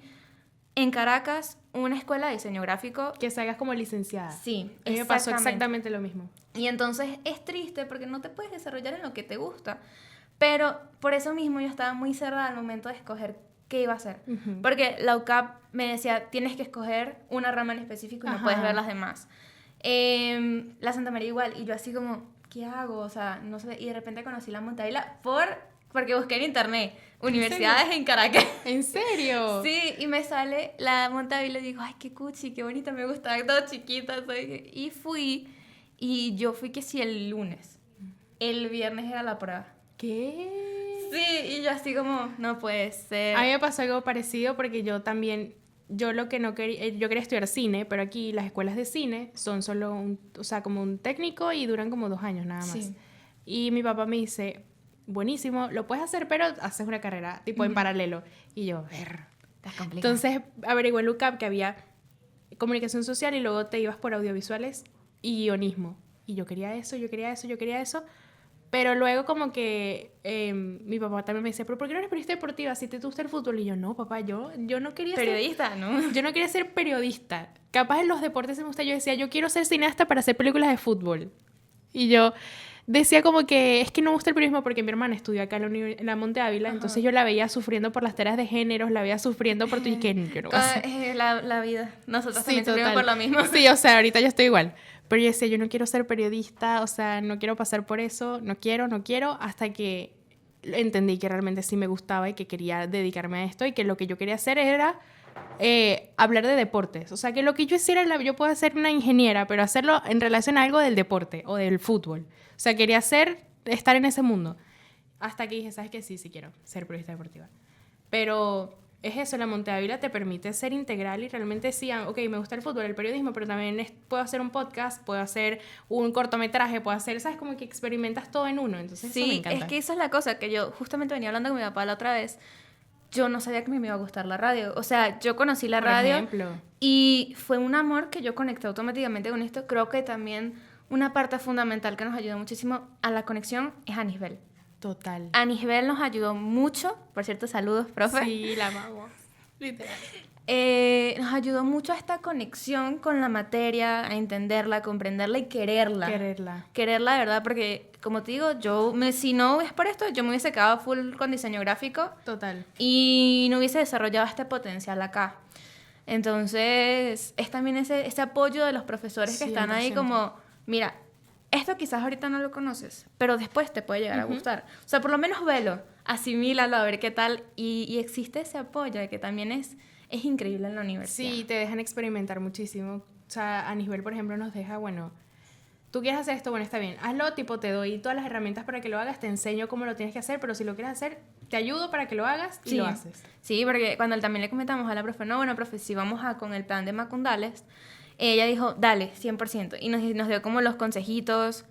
en Caracas una escuela de diseño gráfico. Que salgas como licenciada. Sí, A mí me pasó exactamente lo mismo. Y entonces es triste porque no te puedes desarrollar en lo que te gusta. Pero por eso mismo yo estaba muy cerrada al momento de escoger qué iba a hacer. Ujú. Porque la UCAP me decía, tienes que escoger una rama en específico y no Ajá. puedes ver las demás. La Santa María igual. Y yo así como, ¿qué hago? O sea, no sé. Y de repente conocí la Montavila porque busqué en internet universidades en Caracas. ¿En serio? Sí, y me sale la Montavila y digo, ay, qué cuchi, qué bonita, me gusta, todo chiquita. Y fui, y yo fui que sí el lunes. El viernes era la prueba. ¿Qué? Sí, y yo así como, no puede ser. A mí me pasó algo parecido porque yo también, yo lo que no quería, yo quería estudiar cine, pero aquí las escuelas de cine son solo o sea, como un técnico y duran como 2 años nada más. Sí. Y mi papá me dice, buenísimo, lo puedes hacer, pero haces una carrera tipo en paralelo. Y yo, ver. Está complicado. Entonces averigué en UCAP que había comunicación social y luego te ibas por audiovisuales y guionismo. Y yo quería eso, yo quería eso, yo quería eso. Pero luego como que mi papá también me dice, ¿pero por qué no eres periodista deportiva si te gusta el fútbol? Y yo, no, papá, yo no quería Periodista, ¿no? yo no quería ser periodista. Capaz en los deportes me gusta. Yo decía, yo quiero ser cineasta para hacer películas de fútbol. Y yo decía como que es que no me gusta el periodismo porque mi hermana estudió acá en la Monte Ávila. Ajá. Entonces yo la veía sufriendo por las tareas de géneros, la veía sufriendo por... Y que yo no voy a hacer. La vida. Nosotros Sí, también sufrimos total. por lo mismo. Sí, o sea, ahorita yo estoy igual. Pero yo decía, yo no quiero ser periodista, o sea, no quiero pasar por eso, no quiero, hasta que entendí que realmente sí me gustaba y que quería dedicarme a esto y que lo que yo quería hacer era hablar de deportes. O sea, que lo que yo hiciera, yo puedo ser una ingeniera, pero hacerlo en relación a algo del deporte o del fútbol. O sea, quería estar en ese mundo. Hasta que dije, ¿sabes qué? Sí quiero ser periodista deportiva. Pero es eso, la Monte Ávila te permite ser integral y realmente sí, ok, me gusta el fútbol, el periodismo, pero también puedo hacer un podcast, puedo hacer un cortometraje, puedo hacer, ¿sabes? Como que experimentas todo en uno, entonces eso me Sí, encanta. es que esa es la cosa que yo justamente venía hablando con mi papá la otra vez. Yo no sabía que me iba a gustar la radio. O sea, yo conocí la Por radio ejemplo. y fue un amor que yo conecté automáticamente con esto. Creo que también una parte fundamental que nos ayudó muchísimo a la conexión es Anisbel. Total. Anisbel nos ayudó mucho. Por cierto, saludos, profe. Sí, la amamos. Literal. Nos ayudó mucho a esta conexión con la materia, a entenderla, a comprenderla y quererla. Quererla de verdad, porque como te digo, si no es por esto, yo me hubiese quedado full con diseño gráfico Total. y no hubiese desarrollado este potencial acá. Entonces, es también ese apoyo de los profesores que están ahí 100%. como, mira, esto quizás ahorita no lo conoces, pero después te puede llegar a gustar. O sea, por lo menos velo, asimílalo, a ver qué tal. Y existe ese apoyo que también es increíble en la universidad. Sí, te dejan experimentar muchísimo. O sea, Anisbel, por ejemplo, nos deja, bueno, tú quieres hacer esto, bueno, está bien, hazlo, tipo, te doy todas las herramientas para que lo hagas, te enseño cómo lo tienes que hacer, pero si lo quieres hacer, te ayudo para que lo hagas y Sí. lo haces. Sí, porque cuando también le comentamos a la profe, no, bueno, profe, si vamos con el plan de Macundales, ella dijo, dale, 100%. Y nos dio como los consejitos.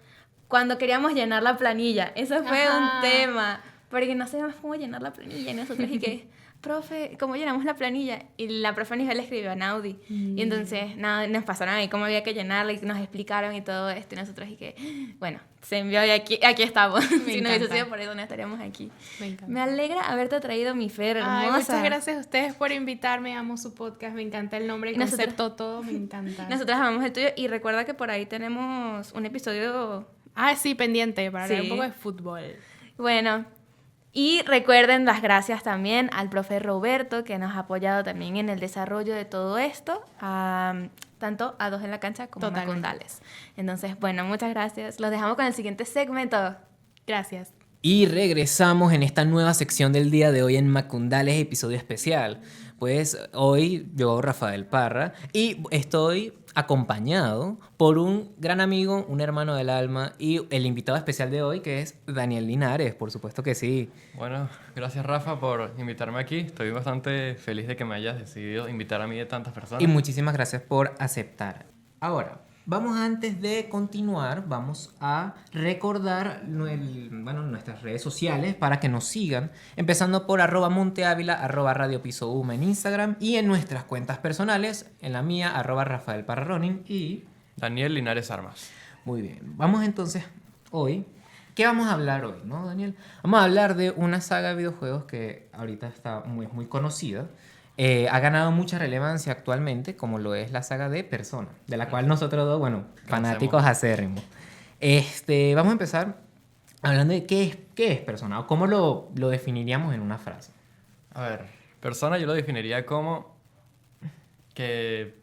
Cuando queríamos llenar la planilla, eso fue Ajá. un tema, porque no sabíamos cómo llenar la planilla. Y nosotros, y que, profe, ¿cómo llenamos la planilla? Y la profe Anisbel le escribió a Naudi. Y entonces, nada, nos pasaron ahí cómo había que llenarla y nos explicaron y todo esto. Y nosotros, y que, bueno, se envió y aquí estamos. Si no hubiese encanta. sido por eso, no estaríamos aquí. Me encanta. Me alegra haberte traído mi Fer, hermosa. Ay, muchas gracias a ustedes por invitarme, amo su podcast, me encanta el nombre, el Y nosotros- concepto, todo, me encanta. Nosotras amamos el tuyo y recuerda que por ahí tenemos un episodio. Ah, sí, pendiente, para hablar Sí. un poco de fútbol. Bueno, y recuerden las gracias también al profe Roberto que nos ha apoyado también en el desarrollo de todo esto, a tanto a Dos en la Cancha como Totalmente. Macundales. Entonces, bueno, muchas gracias. Los dejamos con el siguiente segmento. Gracias. Y regresamos en esta nueva sección del día de hoy en Macundales, episodio especial. Pues hoy yo, Rafael Parra, y estoy acompañado por un gran amigo, un hermano del alma y el invitado especial de hoy que es Daniel Linares, por supuesto que sí. Bueno, gracias Rafa por invitarme aquí. Estoy bastante feliz de que me hayas decidido invitar a mí de tantas personas. Y muchísimas gracias por aceptar. Ahora, vamos antes de continuar, vamos a recordar nuestras redes sociales para que nos sigan, empezando por @monteávila, @radiopisouma en Instagram y en nuestras cuentas personales, en la mía, @rafaelparraronin y... Daniel Linares Armas. Muy bien, vamos entonces hoy. ¿Qué vamos a hablar hoy, no, Daniel? Vamos a hablar de una saga de videojuegos que ahorita está muy conocida. Ha ganado mucha relevancia actualmente, como lo es la saga de Persona, de la cual nosotros dos, bueno, fanáticos acérrimos. Vamos a empezar hablando de qué es Persona, o cómo lo definiríamos en una frase. A ver, Persona yo lo definiría como que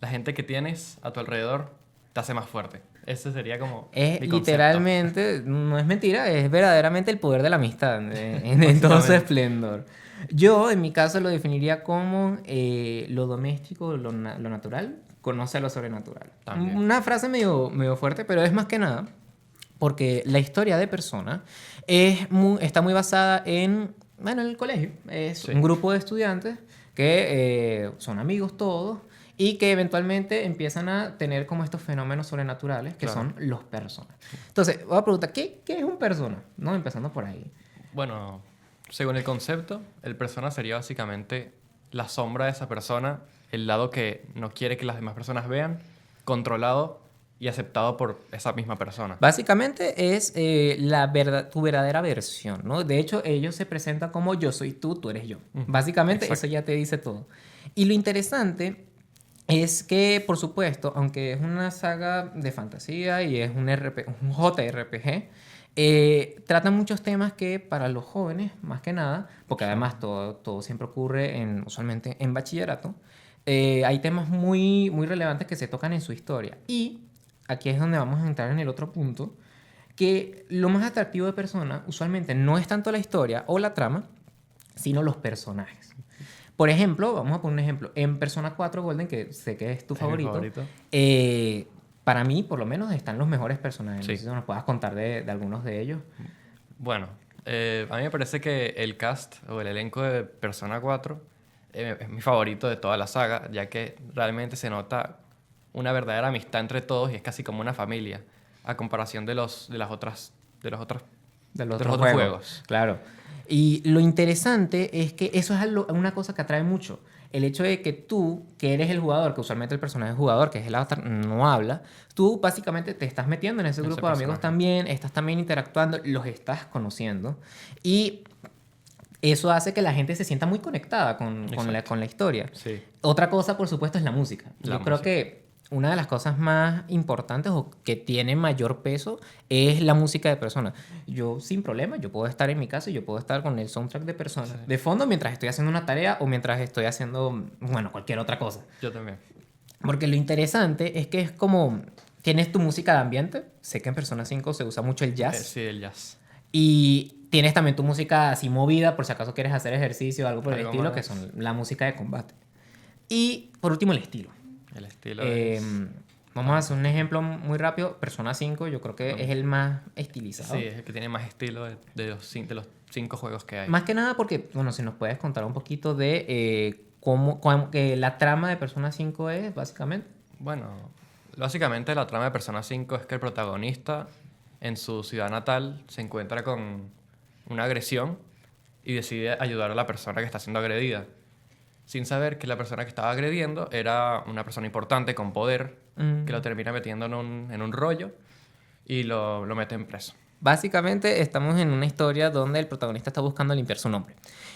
la gente que tienes a tu alrededor te hace más fuerte. Ese sería como Es mi concepto. literalmente, no es mentira, es verdaderamente el poder de la amistad en todo su esplendor. Yo, en mi caso, lo definiría como lo doméstico, lo natural, conoce a lo sobrenatural. También. Una frase medio fuerte, pero es más que nada porque la historia de Persona está muy basada en el colegio. Es Sí. un grupo de estudiantes que son amigos todos y que eventualmente empiezan a tener como estos fenómenos sobrenaturales que Claro. son los personas. Entonces, voy a preguntar, ¿qué es un persona? ¿No? Empezando por ahí. Bueno, según el concepto, el persona sería básicamente la sombra de esa persona, el lado que no quiere que las demás personas vean, controlado y aceptado por esa misma persona. Básicamente es tu verdadera versión, ¿no? De hecho, ellos se presentan como yo soy tú eres yo. Básicamente exacto. eso ya te dice todo. Y lo interesante es que, por supuesto, aunque es una saga de fantasía y es un JRPG, tratan muchos temas que para los jóvenes, más que nada, porque además todo siempre ocurre usualmente en bachillerato, hay temas muy relevantes que se tocan en su historia. Y aquí es donde vamos a entrar en el otro punto, que lo más atractivo de Persona usualmente no es tanto la historia o la trama, sino los personajes. Por ejemplo, vamos a poner un ejemplo. En Persona 4 Golden, que sé que es tu Es mi favorito, favorito. para mí, por lo menos, están los mejores personajes. Sí. No sé si nos puedas contar de algunos de ellos. Bueno, a mí me parece que el cast o el elenco de Persona 4 es mi favorito de toda la saga, ya que realmente se nota una verdadera amistad entre todos y es casi como una familia, a comparación de los otros juegos. Claro. Y lo interesante es que eso es una cosa que atrae mucho. El hecho de que tú, que eres el jugador, que usualmente el personaje jugador, que es el avatar, no habla, tú básicamente te estás metiendo en ese grupo de amigos personaje. también, estás también interactuando, los estás conociendo. Y eso hace que la gente se sienta muy conectada con la historia. Sí. Otra cosa, por supuesto, es la música. La Yo creo música. que una de las cosas más importantes o que tiene mayor peso es la música de Persona. Yo, sin problema, yo puedo estar en mi casa y yo puedo estar con el soundtrack de Persona Sí. de fondo mientras estoy haciendo una tarea o mientras estoy haciendo, cualquier otra cosa. Yo también. Porque lo interesante es que es como... Tienes tu música de ambiente. Sé que en Persona 5 se usa mucho el jazz. Sí, el jazz. Y tienes también tu música así movida por si acaso quieres hacer ejercicio o algo por el Algo estilo, más. que son la música de combate. Y por último, el estilo. El estilo Vamos a hacer un ejemplo muy rápido. Persona 5 yo creo que es el más estilizado. Sí, es el que tiene más estilo de los 5 juegos que hay. Más que nada porque, si nos puedes contar un poquito de cómo que la trama de Persona 5 es, básicamente. Bueno, básicamente la trama de Persona 5 es que el protagonista en su ciudad natal se encuentra con una agresión y decide ayudar a la persona que está siendo agredida, sin saber que la persona que estaba agrediendo era una persona importante con poder que lo termina metiendo en un rollo y lo meten preso. Básicamente estamos en una historia donde el protagonista está buscando limpiar su nombre.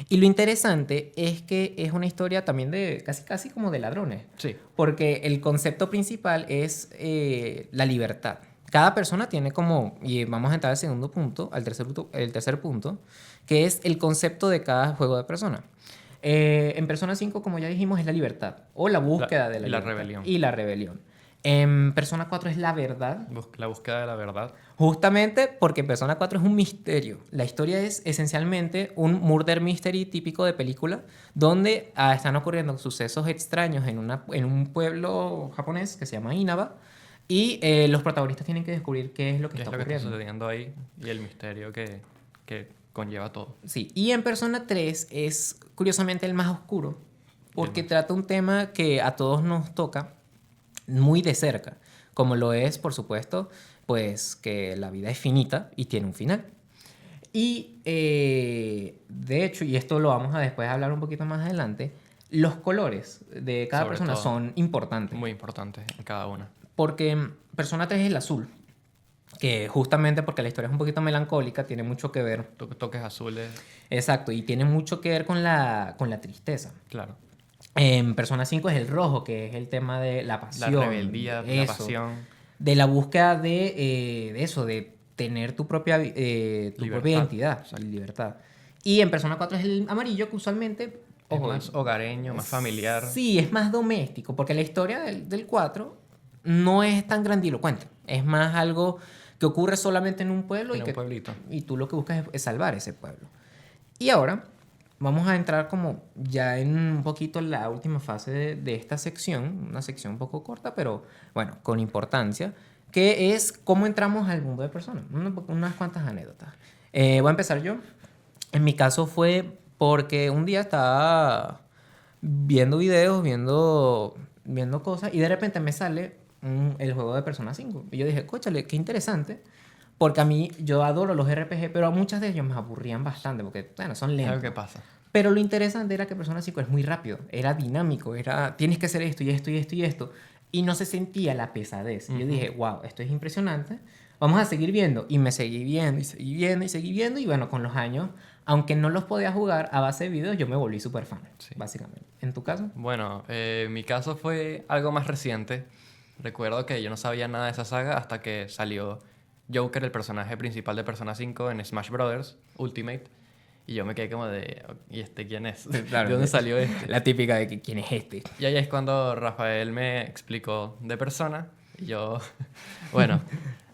Y lo interesante es que es una historia también de casi como de ladrones. Sí. Porque el concepto principal es la libertad. Cada persona tiene como, y vamos a entrar al segundo punto, el tercer punto, que es el concepto de cada juego de persona. En Persona 5, como ya dijimos, es la libertad o la búsqueda de la y la libertad. rebelión. Y la rebelión. En Persona 4 es la verdad. La búsqueda de la verdad. Justamente porque Persona 4 es un misterio. La historia es esencialmente un murder mystery típico de película, donde están ocurriendo sucesos extraños en un pueblo japonés que se llama Inaba, y los protagonistas tienen que descubrir qué es lo que ¿Qué es está lo que está ocurriendo. sucediendo ahí? Y el misterio que conlleva todo. Sí, y en Persona 3 es curiosamente el más oscuro, porque trata un tema que a todos nos toca muy de cerca, como lo es, por supuesto, pues que la vida es finita y tiene un final. Y de hecho, y esto lo vamos a después hablar un poquito más adelante, los colores de cada Sobre persona todo. son importantes. Muy importante en cada una. Porque Persona 3 es el azul, que justamente porque la historia es un poquito melancólica, tiene mucho que ver. Toques azules, Exacto, y tiene mucho que ver con la tristeza. claro. En Persona 5 es el rojo, que es el tema de la La pasión. rebeldía, la eso, pasión. de la búsqueda de eso, de tener tu propia Libertad, identidad exacto. y libertad. Y en Persona 4 es el amarillo, que usualmente... Es ojo, más hogareño, más familiar. Sí, es más doméstico, porque la historia del 4 no es tan grandilocuente. Es más algo que ocurre solamente en un pueblo En un y pueblito. y tú lo que buscas es salvar ese pueblo. Y ahora vamos a entrar como ya en un poquito la última fase de esta sección, una sección un poco corta, pero bueno, con importancia, que es cómo entramos al mundo de personas. Unas cuantas anécdotas. Voy a empezar yo. En mi caso fue porque un día estaba viendo videos, viendo cosas, y de repente me sale el juego de Persona 5. Y yo dije, cóchale, qué interesante. Porque a mí, yo adoro los RPG, pero a muchas de ellos me aburrían bastante, porque, bueno, son Es lentos. lo que pasa. Pero lo interesante era que Persona 5 es muy rápido, era dinámico, tienes que hacer esto y esto y esto y esto. Y no se sentía la pesadez. Y yo dije, wow, esto es impresionante. Vamos a seguir viendo. Y me seguí viendo y seguí viendo y seguí viendo. Y bueno, con los años, aunque no los podía jugar a base de videos, yo me volví súper fan, Sí. básicamente. ¿En tu caso? Bueno, mi caso fue algo más reciente. Recuerdo que yo no sabía nada de esa saga hasta que salió Joker, el personaje principal de Persona 5 en Smash Bros. Ultimate. Y yo me quedé como de, ¿y este quién es? Claro. ¿De dónde salió este? La típica de que quién es este. Y ahí es cuando Rafael me explicó de Persona. Y yo, bueno,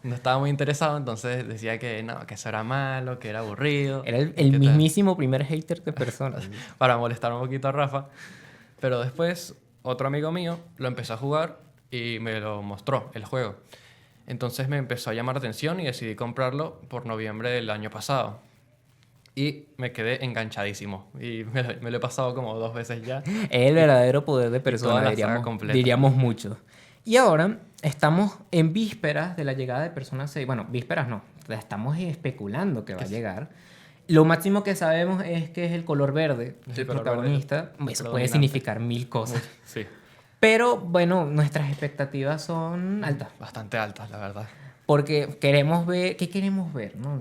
no estaba muy interesado, entonces decía que no, que eso era malo, que era aburrido. Era el que tal, mismísimo primer hater de personas. para molestar un poquito a Rafa. Pero después, otro amigo mío lo empezó a jugar y me lo mostró, el juego. Entonces me empezó a llamar la atención y decidí comprarlo por noviembre del año pasado. Y me quedé enganchadísimo. Y me lo he pasado como 2 veces ya. Es el verdadero poder de toda persona, la saga completa. diríamos mucho. Y ahora estamos en vísperas de la llegada de Persona 6. Bueno, vísperas no, estamos especulando que va a llegar. Lo máximo que sabemos es que es el color verde Sí, del color protagonista. verde, Eso puede predominante. significar mil cosas. Sí, Pero bueno, nuestras expectativas son altas. bastante altas, la verdad. Porque queremos ver, ¿qué queremos ver? ¿No?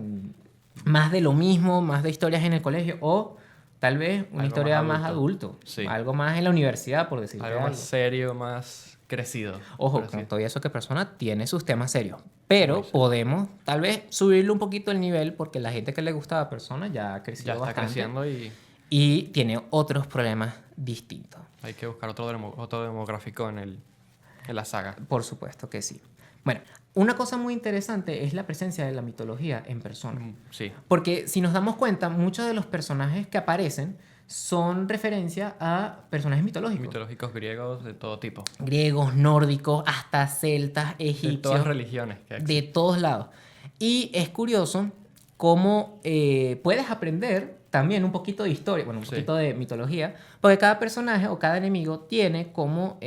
Más de lo mismo, más de historias en el colegio, o tal vez una Algo historia más más adulto. Sí. Algo más en la universidad, por decirlo Algo más serio, más crecido. Ojo, por así. con todo eso que persona tiene sus temas serios. Pero Muy serio. podemos tal vez subirle un poquito el nivel porque la gente que le gusta a persona ya ha crecido Ya está bastante. creciendo y Y tiene otros problemas distintos. hay que buscar otro demográfico en la saga. Por supuesto que sí. Bueno, una cosa muy interesante es la presencia de la mitología en persona. Sí, Porque si nos damos cuenta, muchos de los personajes que aparecen son referencia a personajes mitológicos. mitológicos griegos de todo tipo. Griegos, nórdicos, hasta celtas, De egipcios. todas religiones que De todos lados. Y es curioso cómo puedes aprender también un poquito de historia, bueno, un Sí. poquito de mitología, porque cada personaje o cada enemigo tiene como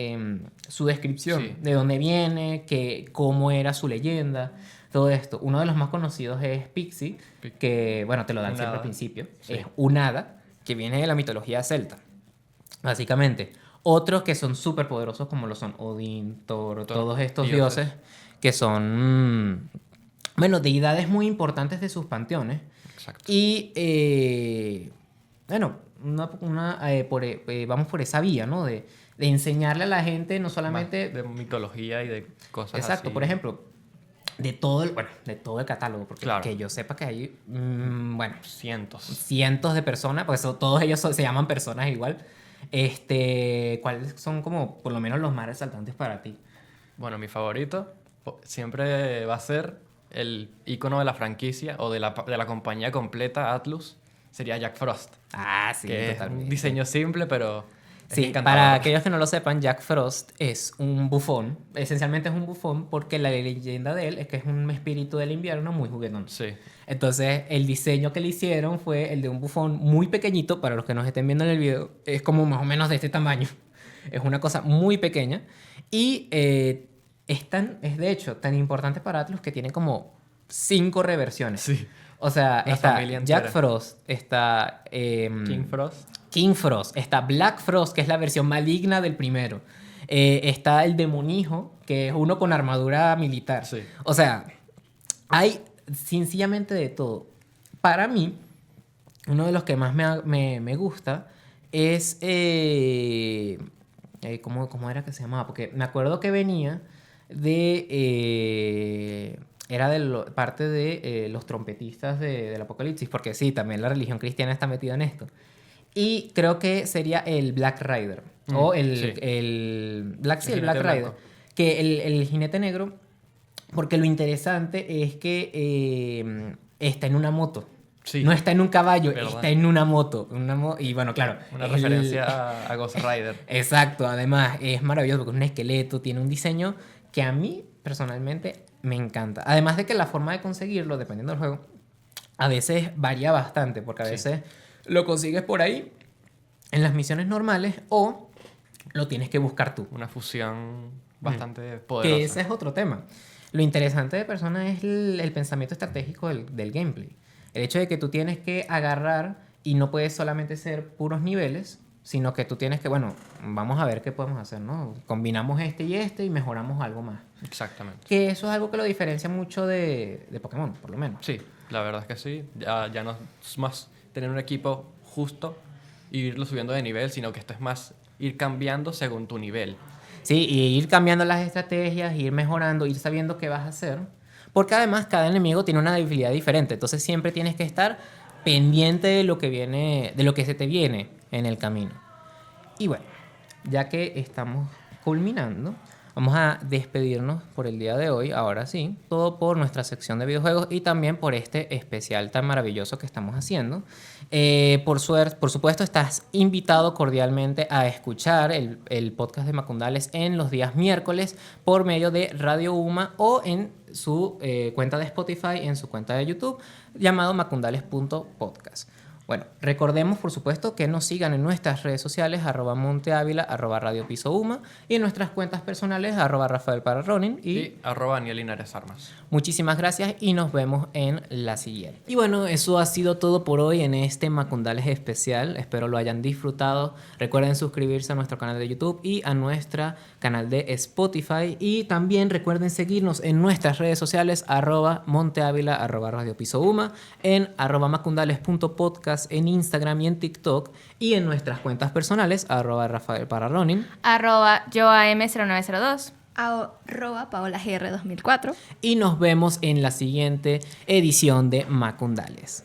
su descripción Sí. de dónde viene, cómo era su leyenda, todo esto. Uno de los más conocidos es Pixie, que, bueno, te lo dan Un siempre al hada. principio. Sí. Es un hada que viene de la mitología celta, básicamente. Otros que son súper poderosos como lo son Odín, Thor, todos estos dioses. dioses que son, bueno, deidades muy importantes de sus panteones. Exacto. Y, bueno, vamos por esa vía, ¿no? De enseñarle a la gente no solamente... Más de mitología y de cosas Exacto, así. por ejemplo, de todo de todo el catálogo, porque Claro. que yo sepa que hay, Cientos. cientos de personas, pues todos ellos se llaman personas igual. ¿Cuáles son como, por lo menos, los más resaltantes para ti? Bueno, mi favorito siempre va a ser el icono de la franquicia o de la compañía completa, Atlus, sería Jack Frost. Ah, sí, Que es un totalmente. diseño simple, pero es Sí, encantador. para aquellos que no lo sepan, Jack Frost es un bufón. Esencialmente es un bufón porque la leyenda de él es que es un espíritu del invierno muy juguetón. Sí, Entonces, el diseño que le hicieron fue el de un bufón muy pequeñito. Para los que nos estén viendo en el video, es como más o menos de este tamaño. Es una cosa muy pequeña. Y es de hecho tan importante para Atlus que tiene como 5 reversiones. sí. O sea, La está familia entera. Jack Frost, está King Frost. King Frost, está Black Frost, que es la versión maligna del primero. Está el demonijo, que es uno con armadura militar. Sí. O sea, hay sencillamente de todo. Para mí, uno de los que más me gusta es... ¿cómo era que se llamaba? Porque me acuerdo que venía de... era parte de los trompetistas del Apocalipsis, porque sí, también la religión cristiana está metida en esto. Y creo que sería el Black Rider. O el, sí. el Black, sí, El el Black jinete Rider. blanco. Que el jinete negro, porque lo interesante es que está en una moto. Sí. No está en un caballo, ¿Verdad? está en una moto. Y bueno, claro. Una el- referencia a Ghost Rider. Exacto, además es maravilloso porque es un esqueleto, tiene un diseño que a mí personalmente me encanta. Además de que la forma de conseguirlo, dependiendo del juego, a veces varía bastante, porque a Sí. veces lo consigues por ahí en las misiones normales o lo tienes que buscar tú. Una fusión bastante Que poderosa. ese es otro tema. Lo interesante de Persona es el pensamiento estratégico del gameplay. El hecho de que tú tienes que agarrar y no puedes solamente ser puros niveles, sino que tú tienes que, bueno, vamos a ver qué podemos hacer, ¿no? Combinamos este y mejoramos algo más. Exactamente. Que eso es algo que lo diferencia mucho de Pokémon, por lo menos. Sí, la verdad es que sí. Ya no es más tener un equipo justo y irlo subiendo de nivel, sino que esto es más ir cambiando según tu nivel. Sí, y ir cambiando las estrategias, ir mejorando, ir sabiendo qué vas a hacer. Porque además cada enemigo tiene una debilidad diferente. Entonces siempre tienes que estar pendiente de lo que viene, de lo que se te viene en el camino. Y bueno, ya que estamos culminando, vamos a despedirnos por el día de hoy, ahora sí, todo por nuestra sección de videojuegos y también por este especial tan maravilloso que estamos haciendo. Por supuesto, estás invitado cordialmente a escuchar el podcast de Macundales en los días miércoles por medio de Radio Uma o en su cuenta de Spotify, en su cuenta de YouTube, llamado macundales.podcast. Bueno, recordemos, por supuesto, que nos sigan en nuestras redes sociales, @monteávila, @radiopisouma, y en nuestras cuentas personales, @rafaelpararronin. Y arroba Aniel Linares Armas. Muchísimas gracias y nos vemos en la siguiente. Y bueno, eso ha sido todo por hoy en este Macundales especial. Espero lo hayan disfrutado. Recuerden suscribirse a nuestro canal de YouTube y a nuestro canal de Spotify. Y también recuerden seguirnos en nuestras redes sociales, @monteávila, @radiopisouma, en @macundales.podcast en Instagram y en TikTok, y en nuestras cuentas personales, @rafaelpararronin. @joam0902. @paolagr2004. Y nos vemos en la siguiente edición de Macundales.